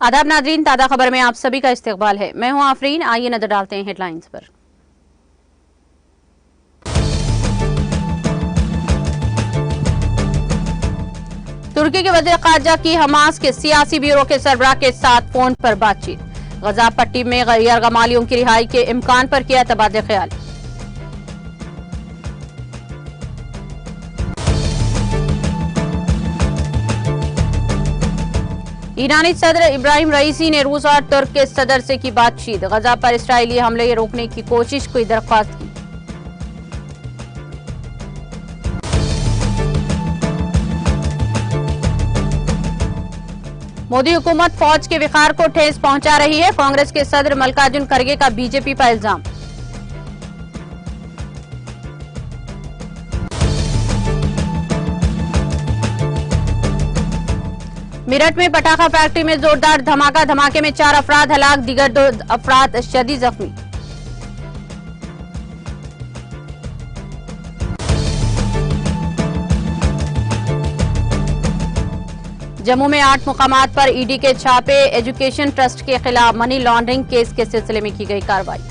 आदाब नादरीन, ताज़ा खबर में आप सभी का इस्तकबाल है। मैं हूं आफरीन। आइए नजर डालते हैं हेडलाइंस पर। तुर्की के वज़ीर ख़ारजा की हमास के सियासी ब्यूरो के सरबराह के साथ फोन पर बातचीत। गजा पट्टी में गैर गमालियों की रिहाई के इम्कान पर किया तबादला ख्याल। ईरानी सदर इब्राहिम रईसी ने रूस और तुर्क के सदर से की बातचीत। गजा पर इस्राएली हमले रोकने की कोशिश की दरख्वास्त की। मोदी हुकूमत फौज के विखार को ठेस पहुंचा रही है। कांग्रेस के सदर मल्लिकार्जुन खड़गे का बीजेपी पर इल्जाम। मेरठ में पटाखा फैक्ट्री में जोरदार धमाका। धमाके में 4 अफराद हलाक, दीगर 2 अफराद शदीद जख्मी। जम्मू में 8 मुकामात पर ईडी के छापे। एजुकेशन ट्रस्ट के खिलाफ मनी लॉन्ड्रिंग केस के सिलसिले में की गई कार्रवाई।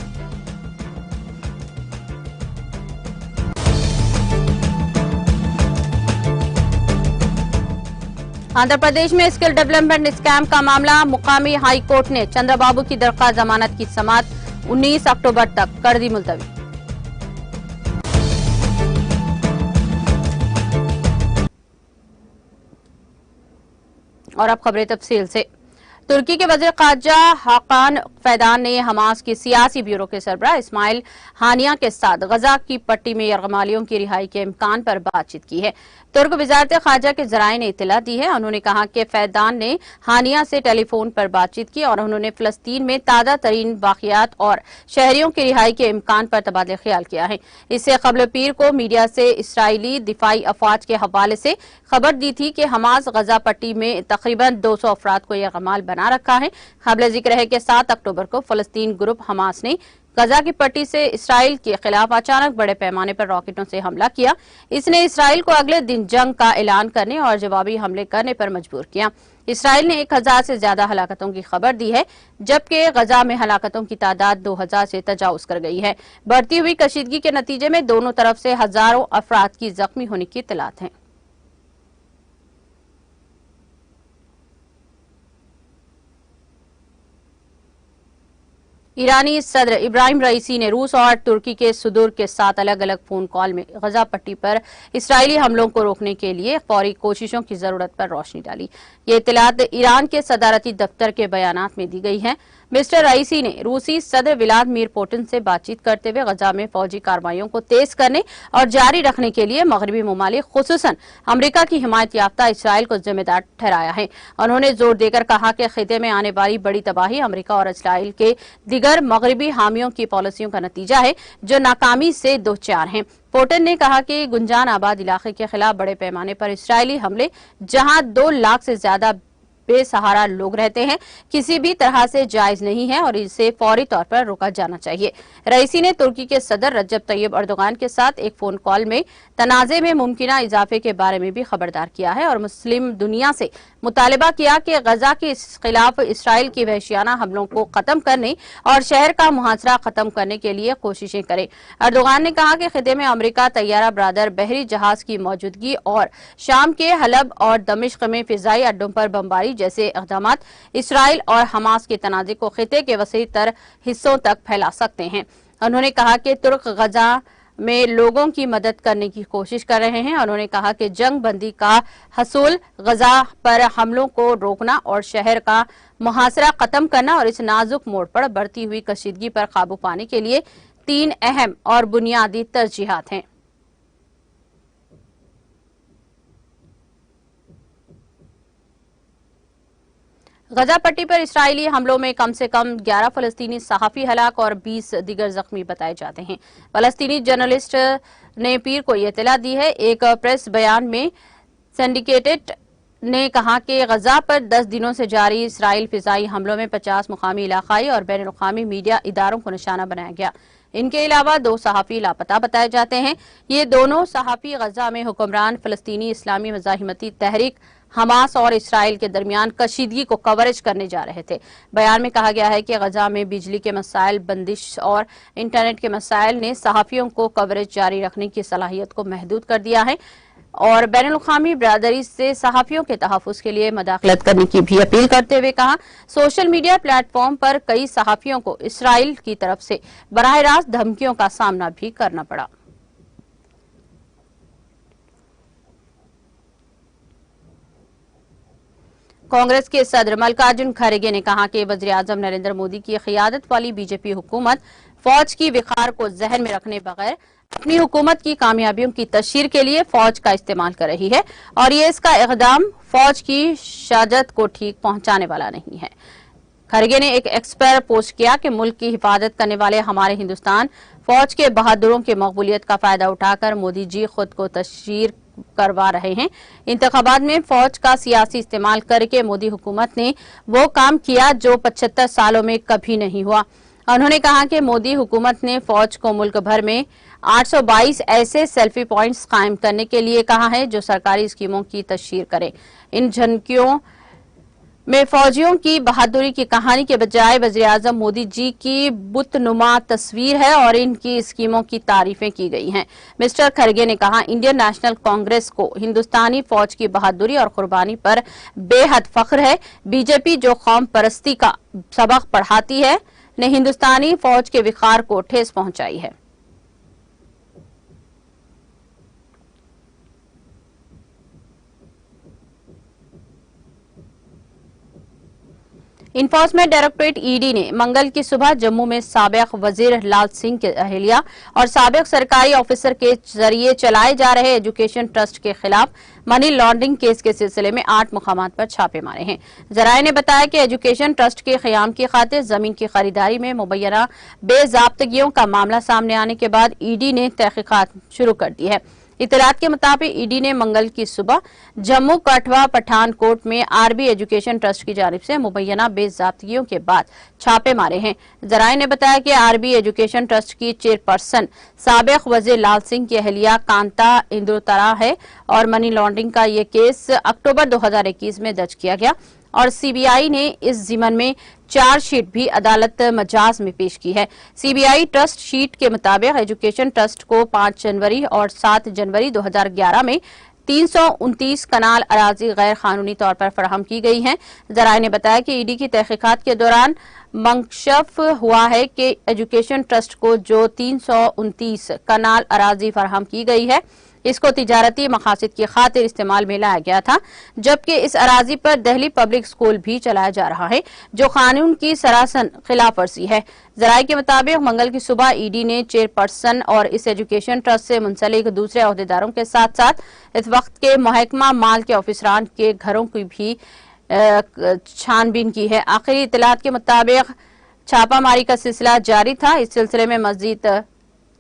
आंध्र प्रदेश में स्किल डेवलपमेंट स्कैम का मामला। मुकामी हाई कोर्ट ने चंद्रबाबू की दरख्वास्त जमानत की समाअत 19 अक्टूबर तक कर दी मुलतवी। और अब खबरें तफसील से। तुर्की के वज़ीर ख़ारजा हाकान फैदान ने हमास की सियासी ब्यूरो के सरबराह इस्माइल हानिया के साथ गजा की पट्टी में यरगमालियों की रिहाई के इम्कान पर बातचीत की है। तुर्क वज़ारत ख़ारजा के ज़राए ने इत्तला दी है। उन्होंने कहा कि फैदान ने हानिया से टेलीफोन पर बातचीत की और उन्होंने फ़लस्तीन में ताज़ा तरीन वाक़ियात और शहरियों की रिहाई के इम्कान पर तबादला ख्याल किया है। इससे कबल पीर को मीडिया से इसराइली दिफाई अफवाज के हवाले से खबर दी थी कि हमास गजा पट्टी में तकरीबन 200 अफराद को यरगमाल बना रखा है। काबिल जिक्र है कि 7 अक्टूबर को फ़लस्तीन ग्रुप हमास ने गजा की पट्टी से इसराइल के खिलाफ अचानक बड़े पैमाने पर रॉकेटों से हमला किया। इसने इसराइल को अगले दिन जंग का ऐलान करने और जवाबी हमले करने पर मजबूर किया। इसराइल ने 1000 से ज्यादा हलाकतों की खबर दी है, जबकि गजा में हलाकतों की तादाद 2000 से तजावुज कर गई है। बढ़ती हुई कशीदगी के नतीजे में दोनों तरफ से हजारों अफराद की जख्मी होने की इत्तलात है। ईरानी सदर इब्राहिम रईसी ने रूस और तुर्की के सदूर के साथ अलग अलग फोन कॉल में गजा पट्टी पर इसराइली हमलों को रोकने के लिए फौरी कोशिशों की जरूरत पर रोशनी डाली। ये इत्तलात ईरान के सदारती दफ्तर के बयानात में दी गई है। मिस्टर रईसी ने रूसी सदर व्लादिमीर पुतिन से बातचीत करते हुए गजा में फौजी कार्रवाइयों को तेज करने और जारी रखने के लिए मगरबी ममालिक खुसूसन अमरीका की हिमायत याफ्ता इसराइल को जिम्मेदार ठहराया है। उन्होंने जोर देकर कहा कि खिते में आने वाली बड़ी तबाही अमरीका और इसराइल के दिगर मगरबी हामियों की पॉलिसियों का नतीजा है, जो नाकामी से दो चार हैं। पुतिन ने कहा कि गुंजान आबाद इलाके के खिलाफ बड़े पैमाने पर इसराइली हमले, जहां 2 लाख से ज्यादा बेसहारा लोग रहते हैं, किसी भी तरह से जायज नहीं है और इसे फौरी तौर पर रोका जाना चाहिए। रईसी ने तुर्की के सदर रजब तैयब अर्दोगान के साथ एक फोन कॉल में तनाज़े में मुमकिना इजाफे के बारे में भी खबरदार किया है और मुस्लिम दुनिया से मुतालबा किया कि गजा के खिलाफ इसराइल की वहशियाना हमलों को खत्म करने और शहर का मुहासरा खत्म करने के लिए कोशिशें करे। अर्दोगान ने कहा कि खिते में अमरीका तैयारा बरादर बहरी जहाज की मौजूदगी और शाम के हलब और दमिश्क में फिजाई अड्डों पर बमबारी जैसे इक़दामात इसराइल और हमास के तनाज़े को खिते के वसी तर हिस्सों तक फैला सकते हैं। उन्होंने कहा कि तुर्क गजा में लोगों की मदद करने की कोशिश कर रहे हैं। उन्होंने कहा कि जंग बंदी का हसूल गजा पर हमलों को रोकना और शहर का मुहासरा खत्म करना और इस नाजुक मोड़ पर बढ़ती हुई कशीदगी पर काबू पाने के लिए 3 अहम और बुनियादी तरजीहात हैं। गजा पट्टी पर इसराइली हमलों में कम से कम 11 फलस्तीनी सहाफी हलाक और 20 दीगर जख्मी बताए जाते हैं। फलस्तीनी जर्नलिस्ट ने पीर को यह इत्तला दी है। एक प्रेस बयान में सिंडिकेटेड ने कहा कि गजा पर 10 दिनों से जारी इसराइल फिजाई हमलों में 50 मुकामी इलाकाई और बैनुल-अक़वामी मीडिया इदारों को निशाना बनाया गया। इनके अलावा 2 सहाफी लापता बताए जाते हैं। ये दोनों सहाफी गजा में हुक्मरान फलस्तीनी इस्लामी मज़ाहिमती तहरीक हमास और इसराइल के दरमियान कशीदगी को कवरेज करने जा रहे थे। बयान में कहा गया है कि गजा में बिजली के मसाइल, बंदिश और इंटरनेट के मसाइल ने सहाफियों को कवरेज जारी रखने की सलाहियत को महदूद कर दिया है और बैनुल-अक़वामी बिरादरी से सहाफियों के तहफ़्फ़ुज़ के लिए मदाखलत करने की भी अपील करते हुए कहा, सोशल मीडिया प्लेटफॉर्म पर कई सहाफियों को इसराइल की तरफ से बराह रास्त धमकियों का सामना भी करना पड़ा। कांग्रेस के सदर मल्लिकार्जुन खड़गे ने कहा कि वज़ीर-ए-आज़म नरेंद्र मोदी की क़ियादत वाली बीजेपी हुकूमत फौज की विक़ार को ज़हन में रखने बगैर अपनी हुकूमत की कामयाबियों की तशहीर के लिए फौज का इस्तेमाल कर रही है और ये इसका इक़दाम फौज की शाजत को ठीक पहुंचाने वाला नहीं है। खड़गे ने एक एक्स पर पोस्ट किया कि मुल्क की हिफाजत करने वाले हमारे हिंदुस्तान फौज के बहादुरों की मकबूलियत का फायदा उठाकर मोदी जी खुद को तशहीर करवा रहे हैं। इंतखाबात में फौज का सियासी इस्तेमाल करके मोदी हुकूमत ने वो काम किया जो 75 सालों में कभी नहीं हुआ। उन्होंने कहा कि मोदी हुकूमत ने फौज को मुल्क भर में 822 ऐसे सेल्फी पॉइंट्स कायम करने के लिए कहा है जो सरकारी स्कीमों की तशहीर करें। इन झलकियों में फौजियों की बहादुरी की कहानी के बजाय वज़ीर-ए-आज़म मोदी जी की बुतनुमा तस्वीर है और इनकी स्कीमों की तारीफें की गई हैं। मिस्टर खड़गे ने कहा, इंडियन नेशनल कांग्रेस को हिंदुस्तानी फौज की बहादुरी और कुर्बानी पर बेहद फख्र है। बीजेपी जो कौम परस्ती का सबक पढ़ाती है ने हिंदुस्तानी फौज के विक़ार को ठेस पहुंचाई है। इन्फोर्समेंट डायरेक्टोरेट ईडी ने मंगल की सुबह जम्मू में साबिक वजीर लाल सिंह के अहलिया और साबिक सरकारी ऑफिसर के जरिए चलाए जा रहे एजुकेशन ट्रस्ट के खिलाफ मनी लॉन्ड्रिंग केस के सिलसिले में 8 मुकामात पर छापे मारे हैं। जराये ने बताया कि एजुकेशन ट्रस्ट के क़याम की खातिर जमीन की खरीदारी में मुबैना बेज़ाब्तगियों का मामला सामने आने के बाद ईडी ने तहकीकात शुरू कर दी है। इतलात के मुताबिक ईडी ने मंगल की सुबह जम्मू कठवा पठानकोट में आरबी एजुकेशन ट्रस्ट की जानिब से मुबैना बेज़ाब्तगियों के बाद छापे मारे हैं। जराये ने बताया कि आरबी एजुकेशन ट्रस्ट की चेयरपर्सन साबिक वज़ीर लाल सिंह की अहलिया कांता इंद्रोतरा है और मनी लॉन्ड्रिंग का ये केस अक्टूबर 2021 में दर्ज किया गया और सीबीआई ने इस ज़िमन में चार्जशीट भी अदालत मजाज में पेश की है। सीबीआई ट्रस्ट शीट के मुताबिक एजुकेशन ट्रस्ट को 5 जनवरी और 7 जनवरी 2011 में 329 कनाल अराजी गैर कानूनी तौर पर फराहम की गई हैं। जराये ने बताया कि ईडी की तहकीकात के दौरान मंकशफ हुआ है कि एजुकेशन ट्रस्ट को जो 329 कनाल अराजी फराहम की गई है इसको तिजारती मकासद की खातिर इस्तेमाल में लाया गया था, जबकि इस अराजी पर दिल्ली पब्लिक स्कूल भी चलाया जा रहा है जो कानून की सरासर खिलाफ वर्जी है। जराये के मुताबिक मंगल की सुबह ईडी ने चेयरपर्सन और इस एजुकेशन ट्रस्ट से मुंसलिक दूसरे अहदेदारों के साथ साथ इस वक्त के महकमा माल के ऑफिसरान के घरों की भी छानबीन की है। आखिरी इतलात के मुताबिक छापामारी का सिलसिला जारी था। इस सिलसिले में मजीद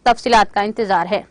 तफसीलात का इंतजार है।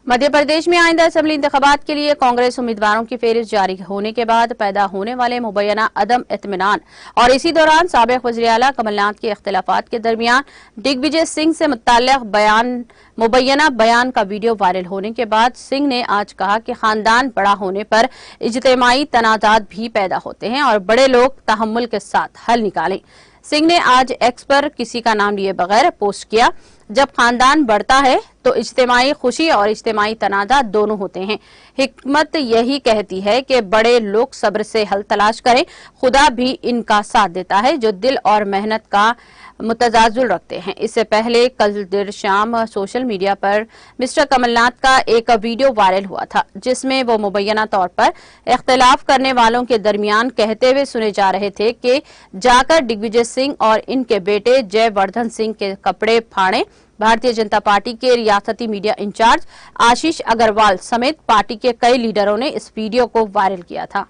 मध्य प्रदेश में आइंदा असेंबली इंतखाबात के लिए कांग्रेस उम्मीदवारों की फेहरिस्त जारी होने के बाद पैदा होने वाले मुबैना अदम इत्मीनान और इसी दौरान साबिक वज़ीर आला कमलनाथ के इख्तिलाफात के दरमियान दिग्विजय सिंह से मुतल्लिक मुबैना बयान का वीडियो वायरल होने के बाद सिंह ने आज कहा कि खानदान बड़ा होने पर इज्तिमाई तनाज़ात भी पैदा होते हैं और बड़े लोग तहम्मुल के साथ हल निकालें। सिंह ने आज एक्स पर किसी का नाम लिए बगैर पोस्ट किया, जब खानदान बढ़ता है तो इज्तिमाई खुशी और इज्तिमाई तनाज़ा दोनों होते हैं। हिकमत यही कहती है कि बड़े लोग सब्र से हल तलाश करें, खुदा भी इनका साथ देता है जो दिल और मेहनत का मुतजाजुल रखते हैं। इससे पहले कल देर शाम सोशल मीडिया पर मिस्टर कमलनाथ का एक वीडियो वायरल हुआ था जिसमें वो मुबैना तौर पर इख्तिलाफ करने वालों के दरमियान कहते हुए सुने जा रहे थे कि जाकर दिग्विजय सिंह और इनके बेटे जयवर्धन सिंह के कपड़े फाड़ें। भारतीय जनता पार्टी के रियासती मीडिया इंचार्ज आशीष अग्रवाल समेत पार्टी के कई लीडरों ने इस वीडियो को वायरल किया था।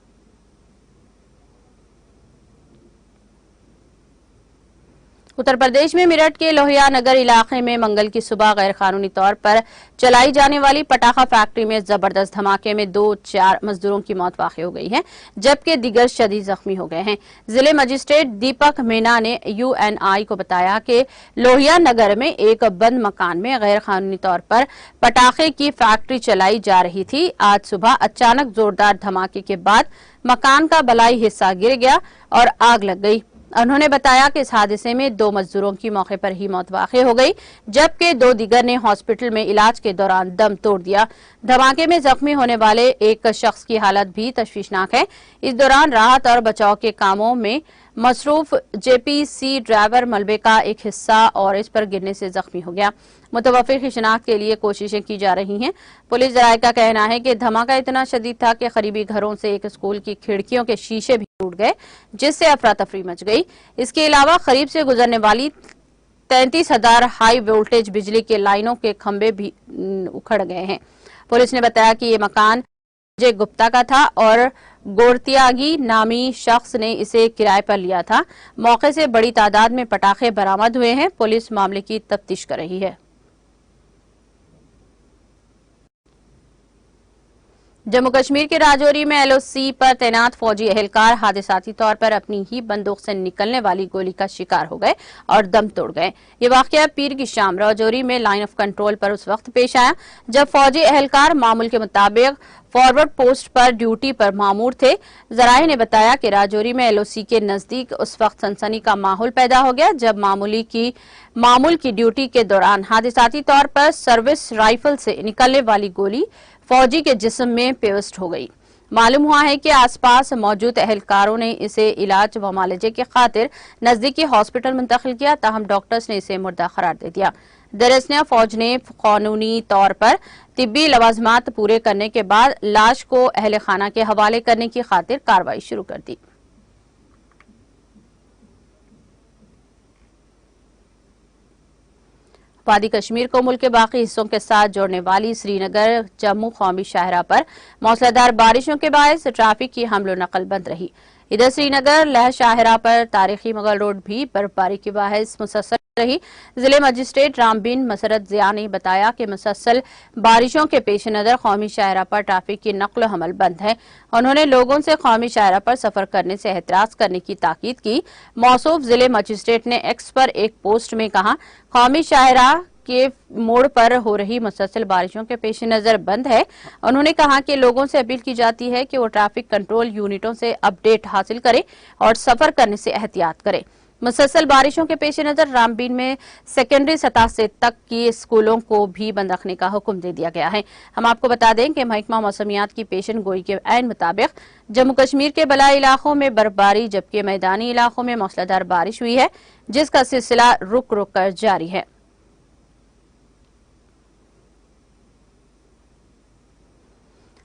उत्तर प्रदेश में मेरठ के लोहिया नगर इलाके में मंगल की सुबह गैर कानूनी तौर पर चलाई जाने वाली पटाखा फैक्ट्री में जबरदस्त धमाके में 2-4 मजदूरों की मौत वाक़ई हो गई है, जबकि दीगर शदीद जख्मी हो गए हैं। जिले मजिस्ट्रेट दीपक मीना ने UNI को बताया कि लोहिया नगर में एक बंद मकान में गैर कानूनी तौर पर पटाखे की फैक्ट्री चलाई जा रही थी। आज सुबह अचानक जोरदार धमाके के बाद मकान का बलाई हिस्सा गिर गया और आग लग गई। उन्होंने बताया कि इस हादसे में 2 मजदूरों की मौके पर ही मौत वाक़ई हो गई, जबकि 2 दीगर ने हॉस्पिटल में इलाज के दौरान दम तोड़ दिया। धमाके में जख्मी होने वाले एक शख्स की हालत भी तशवीशनाक है। इस दौरान राहत और बचाव के कामों में मसरूफ JPC ड्राइवर मलबे का एक हिस्सा और इस पर गिरने से जख्मी हो गया। मुतवफ़्फ़ी की शिनाख्त के लिए कोशिशें की जा रही हैं। पुलिस ज़राए का कहना है कि धमाका इतना शदीद था कि करीबी घरों से एक स्कूल की खिड़कियों के शीशे भी टूट गए, जिससे अफरा तफरी मच गई। इसके अलावा करीब से गुजरने वाली 33,000 हाई वोल्टेज बिजली के लाइनों के खंभे भी उखड़ गए हैं। पुलिस ने बताया कि ये मकान अजय गुप्ता का था और गोरतियागी नामी शख्स ने इसे किराए पर लिया था। मौके से बड़ी तादाद में पटाखे बरामद हुए हैं। पुलिस मामले की तफ्तीश कर रही है। जम्मू कश्मीर के राजौरी में LOC पर तैनात फौजी एहलकार हादसाती तौर पर अपनी ही बंदूक से निकलने वाली गोली का शिकार हो गए और दम तोड़ गए। ये वाकया पीर की शाम राजौरी में लाइन ऑफ कंट्रोल पर उस वक्त पेश आया जब फौजी एहलकार मामूल के मुताबिक फॉरवर्ड पोस्ट पर ड्यूटी पर मामूर थे। जराये ने बताया कि राजौरी में LOC के नजदीक उस वक्त सनसनी का माहौल पैदा हो गया जब मामूल की ड्यूटी के दौरान हादसाती तौर पर सर्विस राइफल से निकलने वाली गोली फौजी के जिस्म में पेवस्ट हो गई। मालूम हुआ है कि आसपास मौजूद एहलकारों ने इसे इलाज व मालजे की खातिर नजदीकी हॉस्पिटल मुंतकिल किया, ताहम डॉक्टर्स ने इसे मुर्दा करार दे दिया। दरअसल फौज ने कानूनी तौर पर तिब्बी लवाजमात पूरे करने के बाद लाश को अहले खाना के हवाले करने की खातिर कार्रवाई शुरू कर दी। वादी कश्मीर को मुल्क के बाकी हिस्सों के साथ जोड़ने वाली श्रीनगर जम्मू कौमी शाहरा पर मौसलाधार बारिशों के बायस ट्रैफिक की हमलो नकल बंद रही। इधर श्रीनगर लह शाहरा पर तारीखी मुगल रोड भी बर्फबारी की बायस मुसलसल रही। जिले मजिस्ट्रेट रामबीन मसरत जिया ने बताया कि मुसलसल बारिशों के पेश नजर कौमी शाहरा पर ट्रैफिक की नकल हमल बंद है। उन्होंने लोगों से कौमी शाहरा पर सफर करने से एहतराज करने की ताकीद की। मौसूफ जिले मजिस्ट्रेट ने एक्स पर एक पोस्ट में कहा, कौमी शाहरा के मोड़ पर हो रही मुसलसल बारिशों के पेश नजर बंद है। उन्होंने कहा कि लोगों से अपील की जाती है कि वो ट्रैफिक कंट्रोल यूनिटों से अपडेट हासिल करें और सफर करने से एहतियात करें। मुसलसल बारिशों के पेश नजर रामबीन में सेकेंडरी सतह से तक की स्कूलों को भी बंद रखने का हुक्म दे दिया गया है। हम आपको बता दें कि महकमा मौसमियात की पेशन गोई के ऐन मुताबिक जम्मू कश्मीर के बलाई इलाकों में बर्फबारी जबकि मैदानी इलाकों में मौसलाधार बारिश हुई है, जिसका सिलसिला रुक रुक कर जारी है।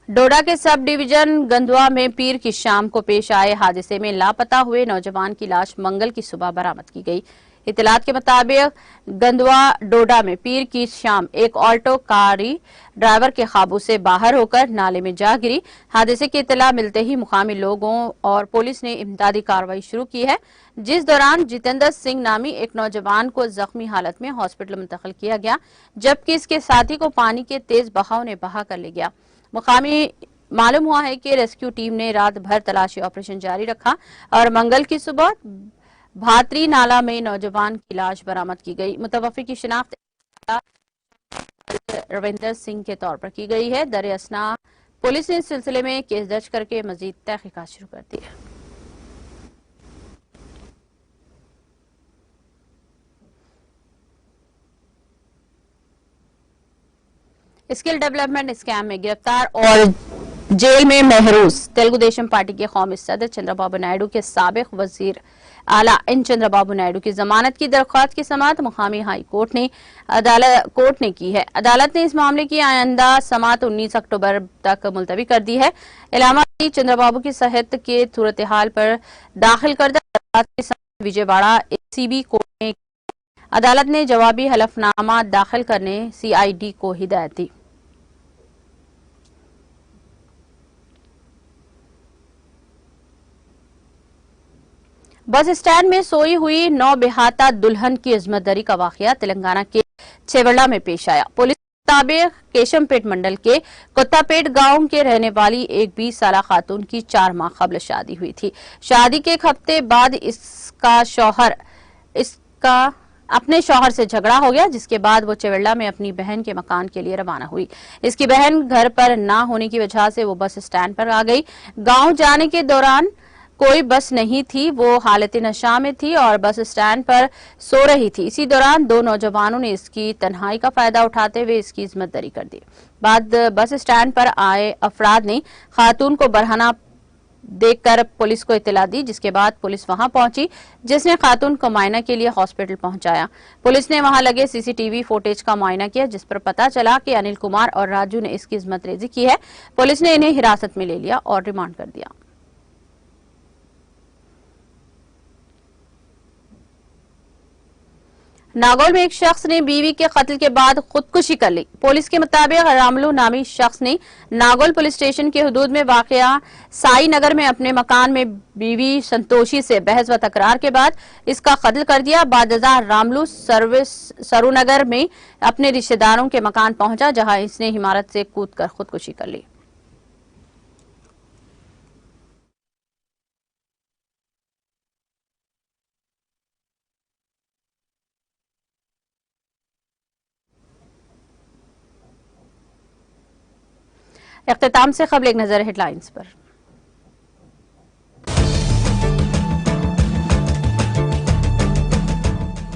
डोडा के सब डिवीजन गंदवा में पीर की शाम को पेश आए हादसे में लापता हुए नौजवान की लाश मंगल की सुबह बरामद की गई। इतलात के मुताबिक गंदवा डोडा में पीर की शाम एक ऑल्टो कारी ड्राइवर के काबू से बाहर होकर नाले में जा गिरी। हादसे की इतला मिलते ही मुकामी लोगों और पुलिस ने इमदादी कार्रवाई शुरू की है, जिस दौरान जितेंद्र सिंह नामी एक नौजवान को जख्मी हालत में हॉस्पिटल मुंतकिल किया गया, जबकि इसके साथी को पानी के तेज बहाव ने बहा कर ले गया। मुकामी मालूम हुआ है कि रेस्क्यू टीम ने रात भर तलाशी ऑपरेशन जारी रखा और मंगल की सुबह भातरी नाला में नौजवान की लाश बरामद की गई। मुतवफ़्फ़ी की शिनाख्त रविंदर सिंह के तौर पर की गई है। दरअसल पुलिस ने इस सिलसिले में केस दर्ज करके मजीद तहकीकात शुरू कर दी है। स्किल डेवलपमेंट स्कैम में गिरफ्तार और जेल में महरूस तेलुगु देशम पार्टी के कौमी सदर चंद्रबाबू नायडू के साबिक वजीर आला एन चंद्रबाबू नायडू की जमानत की दरख्वास्त की समाअत मुकामी हाई कोर्ट ने की है। अदालत ने इस मामले की आइंदा समाअत 19 अक्टूबर तक मुलतवी कर दी है। इलाहाबादी चंद्रबाबू की सेहत के सूरत हाल पर दाखिल करदा विजयवाड़ा ACB कोर्ट में अदालत ने जवाबी हलफनामा दाखिल करने CID को हिदायत दी। बस स्टैंड में सोई हुई नौबेहाता दुल्हन की इस्मतदरी का वाकया तेलंगाना के चेवड़ा में पेश आया। पुलिस के मुताबिक केशमपेट मंडल के कुत्तापेट गांव के रहने वाली एक 20 साला खातून की 4 माह कबल शादी हुई थी। शादी के एक हफ्ते बाद इसका अपने शौहर से झगड़ा हो गया, जिसके बाद वो चेवड़ा में अपनी बहन के मकान के लिए रवाना हुई। इसकी बहन घर पर ना होने की वजह से वो बस स्टैंड पर आ गई। गांव जाने के दौरान कोई बस नहीं थी, वो हालत नशा में थी और बस स्टैंड पर सो रही थी। इसी दौरान 2 नौजवानों ने इसकी तन्हाई का फायदा उठाते हुए इसकी इस्मतदरी कर दी। बाद बस स्टैंड पर आए अफराद ने खातून को बरहना देखकर पुलिस को इत्तला दी, जिसके बाद पुलिस वहां पहुंची, जिसने खातून को मुआयना के लिए हॉस्पिटल पहुंचाया। पुलिस ने वहां लगे सीसीटीवी फुटेज का मुआयना किया, जिस पर पता चला कि अनिल कुमार और राजू ने इसकी इस्मतरेजी की है। पुलिस ने इन्हें हिरासत में ले लिया और रिमांड कर दिया। नागौल में एक शख्स ने बीवी के कत्ल के बाद खुदकुशी कर ली। पुलिस के मुताबिक रामलू नामी शख्स ने नागौल पुलिस स्टेशन के हदूद में वाक़या साई नगर में अपने मकान में बीवी संतोषी से बहस व तकरार के बाद इसका कत्ल कर दिया। बादजा रामलू सरूनगर में अपने रिश्तेदारों के मकान पहुंचा, जहां इसने इमारत से कूदकर खुदकुशी कर ली। इख्तिताम से कबल एक नजर हेडलाइंस पर।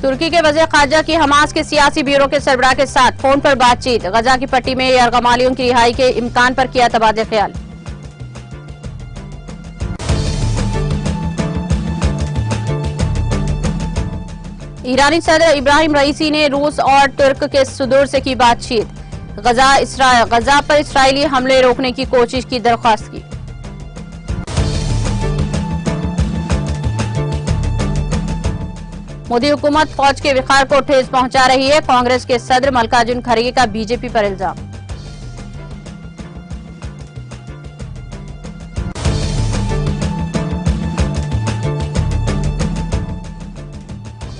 तुर्की के वज़ीर ख़ारजा की हमास के सियासी ब्यूरो के सरबराह के साथ फोन पर बातचीत। गजा की पट्टी में यरगमालियों की रिहाई के इम्कान पर किया तबादला ख्याल। ईरानी सदर इब्राहिम रईसी ने रूस और तुर्क के सदूर से की बातचीत। गजा पर इस्राएली हमले रोकने की कोशिश की दरख्वास्त की। मोदी हुकूमत फौज के विखार को ठेस पहुंचा रही है। कांग्रेस के सदर मल्लिकार्जुन खड़गे का बीजेपी पर इल्जाम।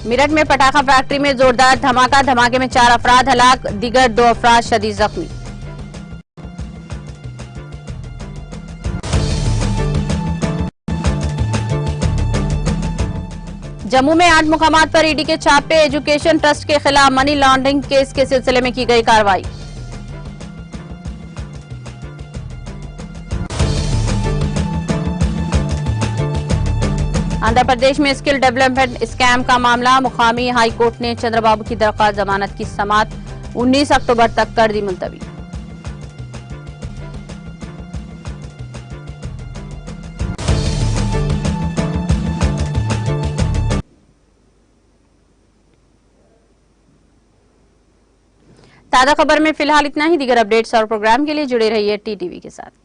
मेरठ में पटाखा फैक्ट्री में जोरदार धमाका, धमाके में 4 अफराद हलाक, दीगर 2 अफराद शदीद जख्मी। जम्मू में 8 मुकामात पर ईडी के छापे। एजुकेशन ट्रस्ट के खिलाफ मनी लॉन्ड्रिंग केस के सिलसिले में की गई कार्रवाई। आंध्र प्रदेश में स्किल डेवलपमेंट स्कैम का मामला। मुकामी हाई कोर्ट ने चंद्रबाबू की दरख्वास्त जमानत की समाअत 19 अक्टूबर तक कर दी मुलतवी। ताजा खबर में फिलहाल इतना ही। दीगर अपडेट्स और प्रोग्राम के लिए जुड़े रहिए टीटीवी के साथ।